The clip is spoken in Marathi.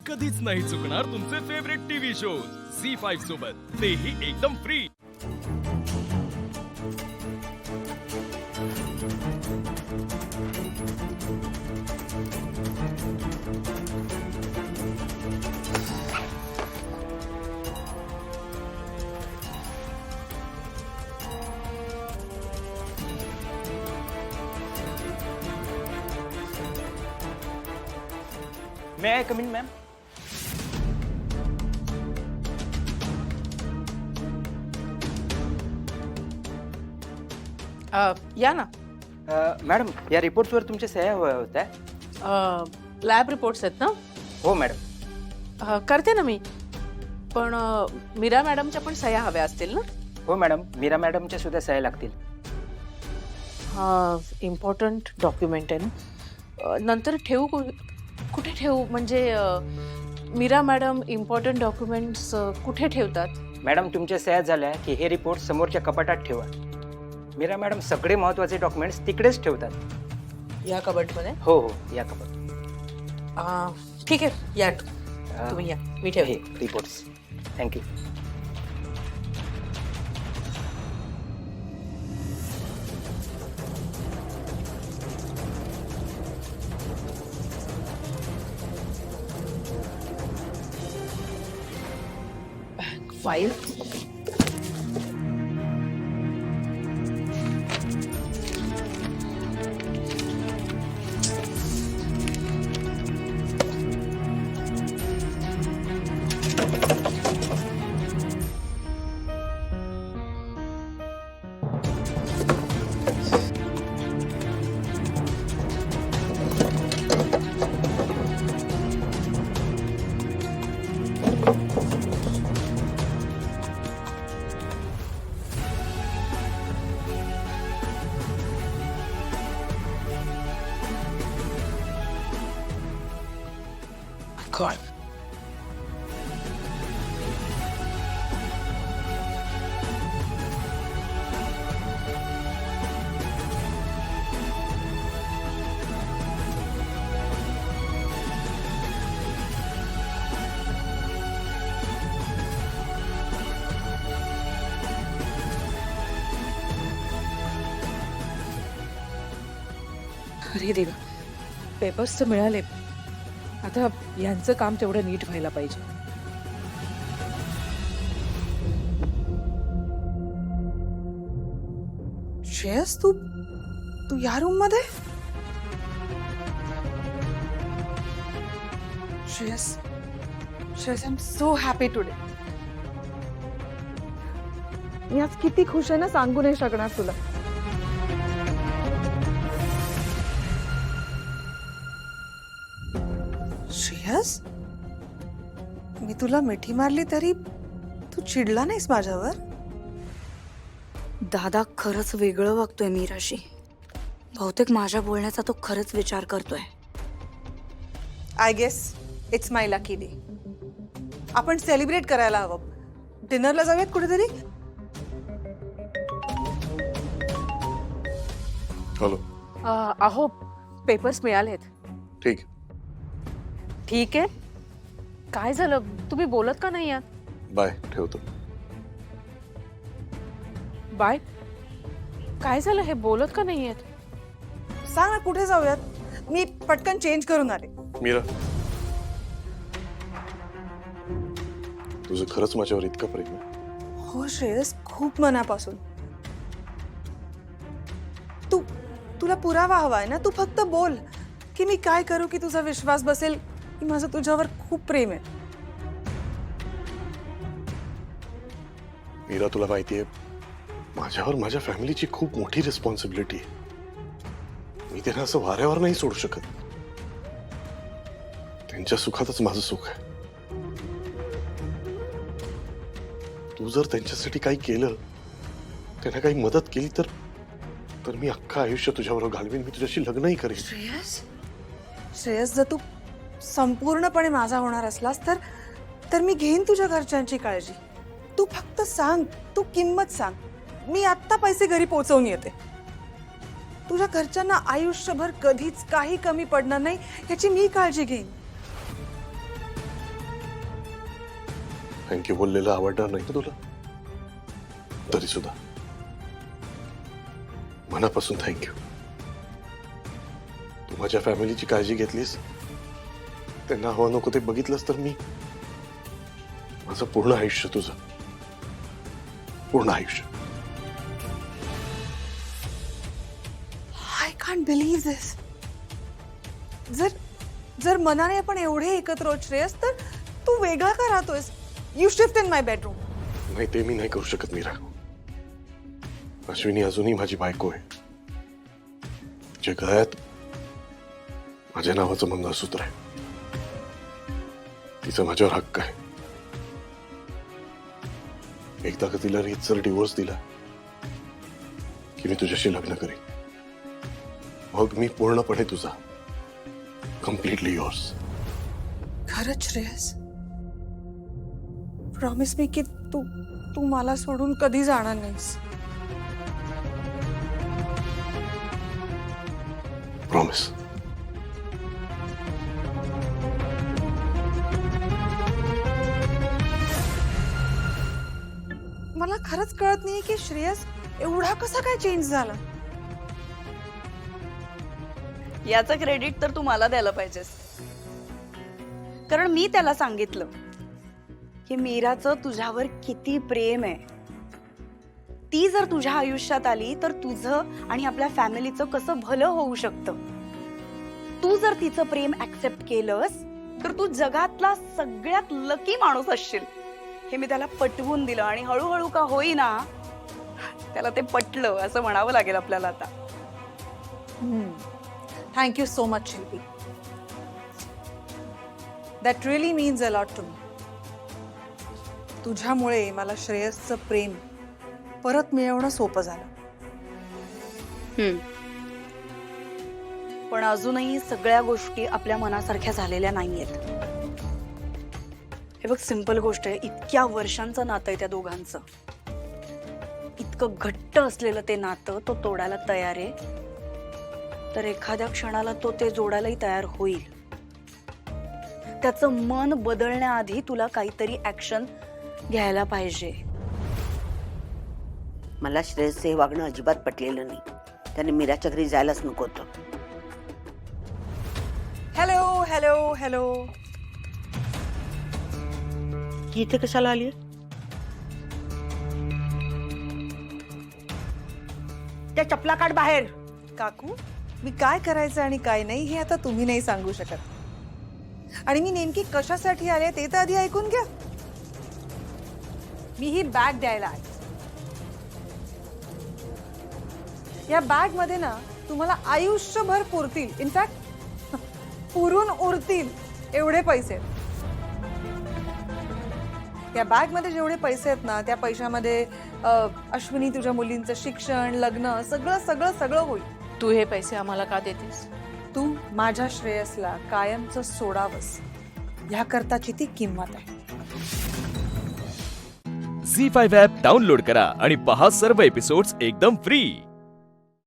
कधीच नाही चुकणार तुमचे फेवरेट टीव्ही शोज झी5 सोबत, तेही एकदम free. May I come in, ma'am? या ना। मॅडम, या रिपोर्ट्सवर तुमच्या सह्या हव्या होत्या। लॅब रिपोर्ट्स आहेत ना? हो मॅडम। करते ना मी, पण मीरा मॅडमच्या पण सह्या हव्या असतील ना? हो मॅडम, मीरा मॅडमच्या सुद्धा सह्या लागतील। हा इम्पॉर्टंट डॉक्युमेंट आहे ना, नंतर ठेवू कुठे ठेवू? म्हणजे मीरा मॅडम इम्पॉर्टंट डॉक्युमेंट्स कुठे ठेवतात? मॅडम, तुमच्या सह्या झाल्या की हे रिपोर्ट समोरच्या कपाटात ठेवा। मीरा मॅडम सगळे महत्त्वाचे डॉक्युमेंट्स तिकडेच ठेवतात। या कबर्डमध्ये? हो हो, या कपाट। ठीक आहे, या तुम्ही या, मी ठेवते हे रिपोर्ट्स। थँक्यू। File God. अरे देवा, पेपर्स तर मिळाले, आता यांचं काम तेवढं नीट व्हायला पाहिजे। श्रेयस, तू तू या रूम मध्ये? Shreyas, Shreyas, I am so happy today. मी आज किती खुश आहे ना, सांगू नाही शकणार तुला। श्रेयस, मी तुला मिठी मारली तरी तू चिडला नाहीस माझ्यावर? दादा खरंच वेगळं वागतोय मीराशी। बहुतेक माझ्या बोलण्याचा तो खरंच विचार करतोय। I guess it's my lucky day. आपण सेलिब्रेट करायला हवं। डिनरला जाऊयात कुठेतरी? हॅलो। अहो, पेपर्स मिळालेत। ठीक। ठीक आहे, काय झालं? तुम्ही बोलत का नाही आहात? बाय, ठेवतो। बाय, काय झालं? हे बोलत का नाही आहेत? सांग ना, कुठे जाऊयात? मी पटकन चेंज करून आले। मीरा, तुझं खरंच माझ्यावर इतकं प्रेम आहे? हो श्रेयस, खूप मनापासून। तुला पुरावा हवाय ना? तू फक्त बोल की मी काय करू की तुझा विश्वास बसेल की माझं तुझ्यावर खूप प्रेम आहे। मीरा, तुला माहितीये, माझ्यावर माझ्या फॅमिलीची खूप मोठी रिस्पॉन्सिबिलिटी आहे। मी त्यांना असं वाऱ्यावर नाही सोडू शकत। त्यांच्या सुखातच माझं सुख आहे। तू जर त्यांच्यासाठी काही केलं, त्यांना काही मदत केली तर मी अख्खं आयुष्य तुझ्याबरोबर घालवीन। मी तुझ्याशी लग्नही करेन। श्रेयस, श्रेयस, जर तू संपूर्णपणे माझा होणार असलास तर मी घेईन तुझ्या घरच्यांची काळजी। तू फक्त सांग, तू किंमत सांग, मी आत्ता पैसे घरी पोहोचवून येते। तुझ्या घरच्यांना आयुष्यभर कधीच काही कमी पडणार नाही याची मी काळजी घेईन। थँक्यू बोललेलं आवडणार नाही ना तुला? तरी सुद्धा मनापासून थँक्यू. तू माझ्या फॅमिलीची काळजी घेतलीस, त्यांना हवं नको ते बघितलंस, तर मी माझं पूर्ण आयुष्य तुझं, पूर्ण आयुष्य. आय कांट बिलीव्ह दिस. जर मनाने आपण एवढे एकत्र आहोत श्रेयस, तर तू वेगळा का राहतोयस? You shift in my bedroom. नाही, ते मी नाही करू शकत मीरा. अश्विनी अजूनही माझी बायको आहे. जे गळ्यात माझ्या नावाचं मंगळसूत्र आहे, तिचा माझ्यावर हक्क आहे. एकदा का तिला रीतसर डिवोर्स दिला की मी तुझ्याशी लग्न करेन. मग मी पूर्णपणे तुझा, कम्प्लिटली योर्स. खरंच श्रेयस? प्रॉमिस मी की तू मला सोडून कधी जाणार नाहीस. प्रॉमिस. मला खरंच कळत नाही की श्रेयस एवढा कसा काय चेंज झाला. याचं क्रेडिट तर तू मला द्यायला पाहिजेस, कारण मी त्याला सांगितलं की मीराचं तुझ्यावर किती प्रेम आहे. ती जर तुझ्या आयुष्यात आली तर तुझं आणि आपल्या फॅमिलीचं कसं भलं होऊ शकतं. तू जर तिचं प्रेम ऍक्सेप्ट केलंस तर तू जगातला सगळ्यात लकी माणूस असशील. हे मी त्याला पटवून दिलं आणि हळूहळू का होईना त्याला ते पटलं असं म्हणावं लागेल आपल्याला आता. Thank you so much Shilpi. That really means a lot to me. तुझ्यामुळे मला श्रेयसचं प्रेम परत मिळवणं सोपं झालं. पण अजूनही सगळ्या गोष्टी आपल्या मनासारख्या झालेल्या नाहीयेत. हे बघ, सिंपल गोष्ट आहे. इतक्या वर्षांचं नातं आहे त्या दोघांचं. इतकं घट्ट असलेलं ते नातं तो तोडायला तयार आहे, तर एखाद्या क्षणाला तो ते जोडायलाही तयार होईल. त्याचं मन बदलण्याआधी तुला काहीतरी ऍक्शन घ्यायला पाहिजे. मला श्रेयसचं हे वागणं अजिबात पटलेलं नाही. त्याने मीराच्या घरी जायलाच नको होतं. Hello hello hello. की इथे कशाला आली? त्या चपला काढ बाहेर. काकू, मी काय करायचं आणि काय नाही हे आता तुम्ही नाही सांगू शकत. आणि मी नेमकी कशासाठी आले ते तर आधी ऐकून घ्या. मी ही बॅग द्यायला आहे. या बॅग मध्ये ना तुम्हाला आयुष्यभर पुरतील, इनफॅक्ट पुरून उरतील एवढे पैसे. या बॅग मध्ये जेवढे पैसे आहेत ना, त्या पैशामध्ये अश्विनी तुझ्या मुलींचं शिक्षण, लग्न सगळं सगळं सगळं होईल. तू हे पैसे आम्हाला का देतेस? तू माझ्या श्रेयसला कायमचं सोडावंस ह्याकरताची ती किंमत आहे. झी5 ॲप डाउनलोड करा आणि पहा सर्व एपिसोड्स एकदम फ्री.